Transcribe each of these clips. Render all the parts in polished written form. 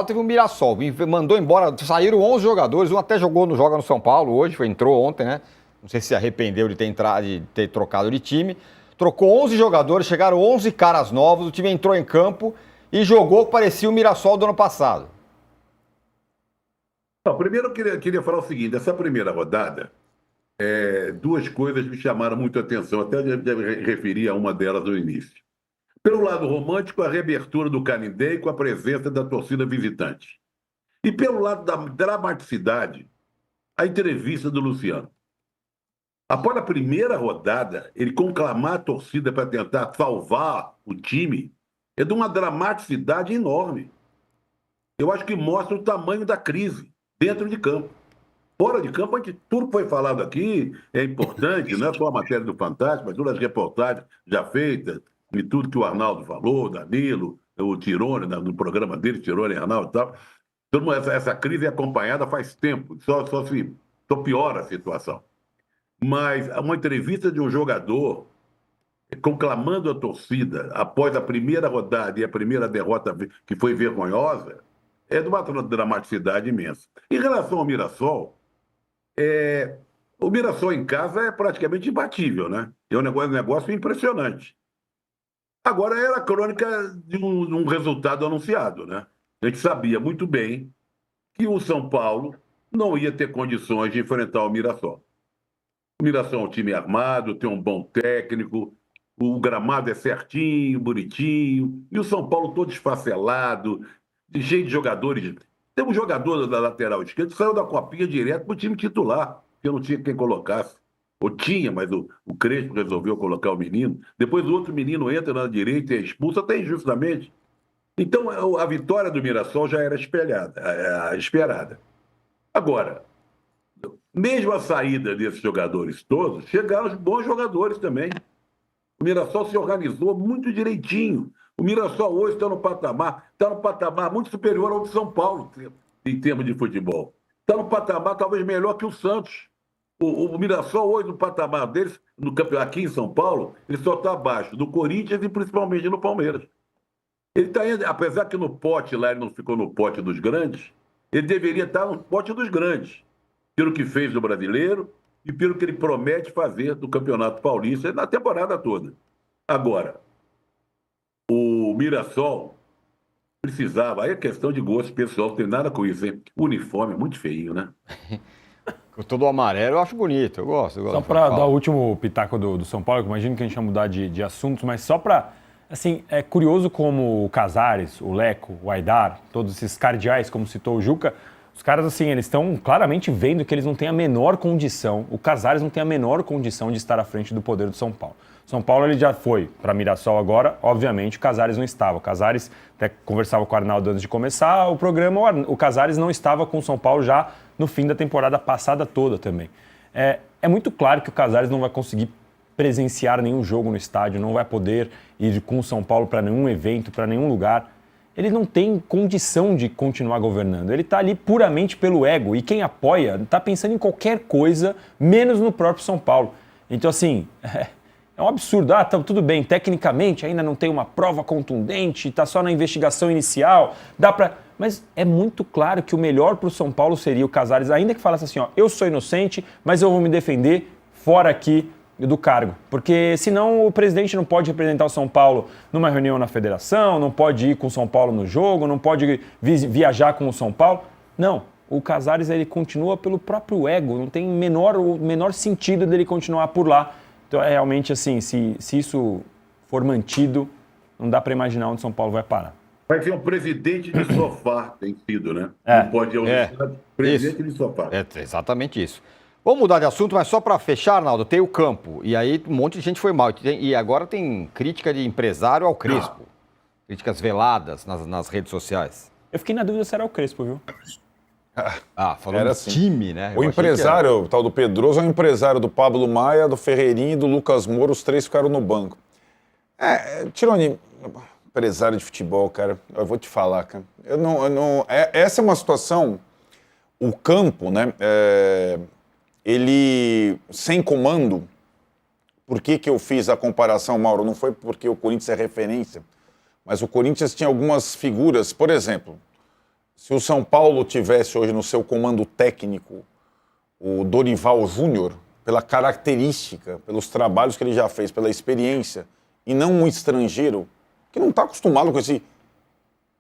Teve um Mirassol, mandou embora, saíram 11 jogadores, um até joga no São Paulo hoje, entrou ontem, né? Não sei se arrependeu de ter trocado de time. Trocou 11 jogadores, chegaram 11 caras novos, o time entrou em campo e jogou que parecia o Mirassol do ano passado. Não, primeiro eu queria falar o seguinte, essa primeira rodada, duas coisas me chamaram muito a atenção, até eu referi a uma delas no início. Pelo lado romântico, a reabertura do Canindé com a presença da torcida visitante. E pelo lado da dramaticidade, a entrevista do Luciano. Após a primeira rodada, ele conclamar a torcida para tentar salvar o time é de uma dramaticidade enorme. Eu acho que mostra o tamanho da crise dentro de campo. Fora de campo, tudo que foi falado aqui é importante, não é só a matéria do Fantástico, mas todas as reportagens já feitas, e tudo que o Arnaldo falou, o Danilo, o Tirone, no programa dele, Tirone e Arnaldo e tal. Então, essa crise é acompanhada faz tempo, só piora a situação. Mas uma entrevista de um jogador conclamando a torcida após a primeira rodada e a primeira derrota que foi vergonhosa é de uma dramaticidade imensa. Em relação ao Mirassol, o Mirassol em casa é praticamente imbatível, né? É um negócio impressionante. Agora era a crônica de um resultado anunciado, né? A gente sabia muito bem que o São Paulo não ia ter condições de enfrentar o Mirassol. O Mirassol é um time armado, tem um bom técnico, o gramado é certinho, bonitinho, e o São Paulo todo esfacelado, cheio de jogadores. Tem um jogador da lateral esquerda que saiu da copinha direto para o time titular, porque não tinha quem colocasse. Ou tinha, mas o Crespo resolveu colocar o menino. Depois o outro menino entra na direita e é expulso, até injustamente. Então a vitória do Mirassol já era esperada. Agora, mesmo a saída desses jogadores todos, chegaram os bons jogadores também. O Mirassol se organizou muito direitinho. O Mirassol hoje está no patamar muito superior ao de São Paulo, em termos de futebol. Está no patamar talvez melhor que o Santos. O Mirassol hoje, no patamar deles, no campeonato aqui em São Paulo, ele só está abaixo do Corinthians e principalmente do Palmeiras. Ele está indo, apesar que no pote lá ele não ficou no pote dos grandes, ele deveria estar no pote dos grandes, pelo que fez no Brasileiro e pelo que ele promete fazer do Campeonato Paulista na temporada toda. Agora, o Mirassol precisava, aí é questão de gosto pessoal, não tem nada com isso, hein? O uniforme é muito feio, né? Todo amarelo eu acho bonito, eu gosto. Só para dar o último pitaco do São Paulo, eu imagino que a gente vai mudar de assuntos, mas só para... Assim, é curioso como o Casares, o Leco, o Aidar, todos esses cardeais, como citou o Juca, os caras, assim, eles estão claramente vendo que eles não têm a menor condição, o Casares não tem a menor condição de estar à frente do poder do São Paulo. São Paulo, ele já foi para Mirassol agora, obviamente o Casares não estava. O Casares, até conversava com o Arnaldo antes de começar o programa, o Casares não estava com o São Paulo já no fim da temporada passada toda também. É muito claro que o Casares não vai conseguir presenciar nenhum jogo no estádio, não vai poder ir com o São Paulo para nenhum evento, para nenhum lugar. Ele não tem condição de continuar governando. Ele está ali puramente pelo ego. E quem apoia está pensando em qualquer coisa, menos no próprio São Paulo. Então, assim, é um absurdo. Tudo bem, tecnicamente ainda não tem uma prova contundente, está só na investigação inicial, dá para... Mas é muito claro que o melhor para o São Paulo seria o Casares, ainda que falasse assim, ó, eu sou inocente, mas eu vou me defender fora aqui do cargo, porque senão o presidente não pode representar o São Paulo numa reunião na federação, não pode ir com o São Paulo no jogo, não pode viajar com o São Paulo. Não, o Casares ele continua pelo próprio ego, não tem o menor sentido dele continuar por lá. Então é realmente assim, se isso for mantido, não dá para imaginar onde o São Paulo vai parar. Vai ser um presidente de sofá, tem sido, né? Não pode ir ao estado, presidente de sofá. É exatamente isso. Vamos mudar de assunto, mas só para fechar, Arnaldo, tem o campo. E aí um monte de gente foi mal. E agora tem crítica de empresário ao Crespo. Críticas veladas nas redes sociais. Eu fiquei na dúvida se era o Crespo, viu? Falando do assim. Time, né? O empresário, o tal do Pedroso, é o empresário do Pablo Maia, do Ferreirinho e do Lucas Moura, os três ficaram no banco. Tironi, empresário de futebol, cara, eu vou te falar, cara. Essa é uma situação, o campo, né? Ele, sem comando, por que eu fiz a comparação, Mauro? Não foi porque o Corinthians é referência, mas o Corinthians tinha algumas figuras, por exemplo, se o São Paulo tivesse hoje no seu comando técnico o Dorival Júnior, pela característica, pelos trabalhos que ele já fez, pela experiência, e não um estrangeiro que não está acostumado com esse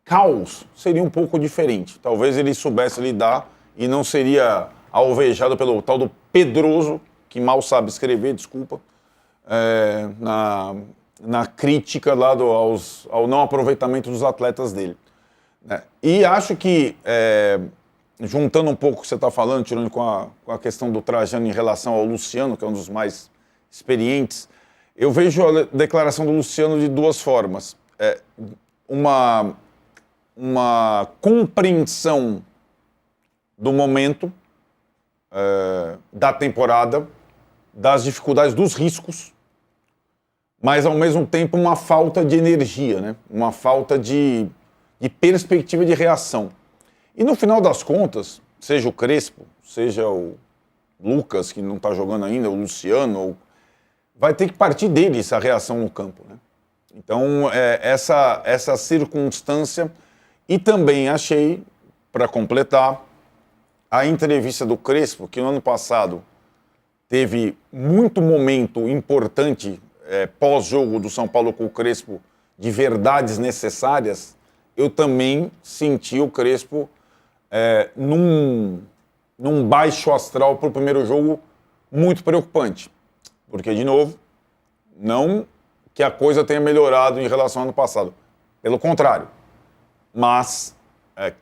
caos, seria um pouco diferente. Talvez ele soubesse lidar e não seria alvejado pelo tal do Pedroso, que mal sabe escrever, desculpa, na crítica lá ao não aproveitamento dos atletas dele. Né? E acho que, juntando um pouco o que você está falando, tirando com a questão do Trajano em relação ao Luciano, que é um dos mais experientes, eu vejo a declaração do Luciano de duas formas. Uma compreensão do momento, da temporada, das dificuldades, dos riscos, mas ao mesmo tempo uma falta de energia, né? Uma falta de perspectiva de reação. E no final das contas, seja o Crespo, seja o Lucas, que não está jogando ainda, o Luciano, vai ter que partir deles a reação no campo, né? Então, essa circunstância. E também achei, para completar, a entrevista do Crespo, que no ano passado teve muito momento importante pós-jogo do São Paulo com o Crespo, de verdades necessárias. Eu também senti o Crespo num baixo astral para o primeiro jogo muito preocupante. Porque, de novo, não que a coisa tenha melhorado em relação ao ano passado. Pelo contrário. Mas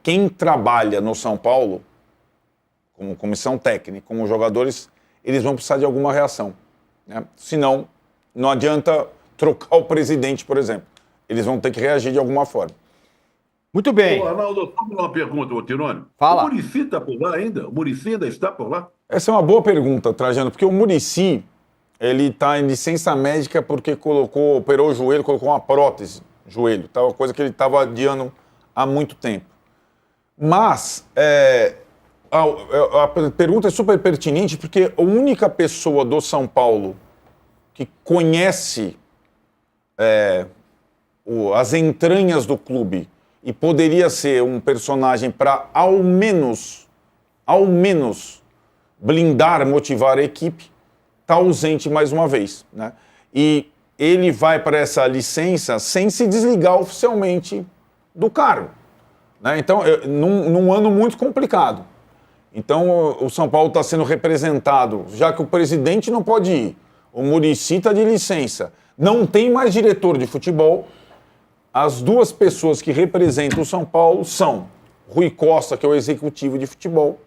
quem trabalha no São Paulo, como comissão técnica, como jogadores, eles vão precisar de alguma reação. Né? Senão, não adianta trocar o presidente, por exemplo. Eles vão ter que reagir de alguma forma. Muito bem. Ô, Arnaldo, só uma pergunta, ô Tirone. Fala. O Muricy está por lá ainda? O Muricy ainda está por lá? Essa é uma boa pergunta, Trajano, porque o Muricy, ele está em licença médica porque operou o joelho, colocou uma prótese no joelho. Tá, uma coisa que ele estava adiando há muito tempo. Mas a pergunta é super pertinente porque a única pessoa do São Paulo que conhece as entranhas do clube e poderia ser um personagem para ao menos blindar, motivar a equipe, está ausente mais uma vez. Né? E ele vai para essa licença sem se desligar oficialmente do cargo. Né? Então, num ano muito complicado. Então, o São Paulo está sendo representado, já que o presidente não pode ir, o Muricy está de licença, não tem mais diretor de futebol, as duas pessoas que representam o São Paulo são Rui Costa, que é o executivo de futebol,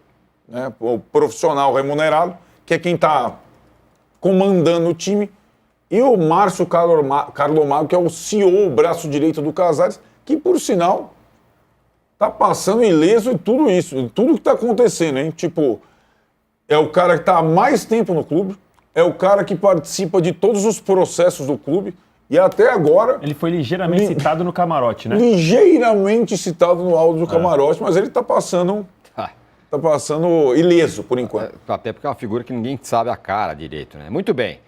né? O profissional remunerado, que é quem está comandando o time, e o Márcio Carlomagno, que é o CEO, o braço direito do Casares, que, por sinal, está passando ileso em tudo isso, em tudo que está acontecendo, hein? Tipo, é o cara que está há mais tempo no clube, é o cara que participa de todos os processos do clube, e até agora... Ele foi ligeiramente citado no camarote, né? Ligeiramente citado no áudio do camarote, mas ele está passando ileso, por enquanto. Até porque é uma figura que ninguém sabe a cara direito, né? Muito bem.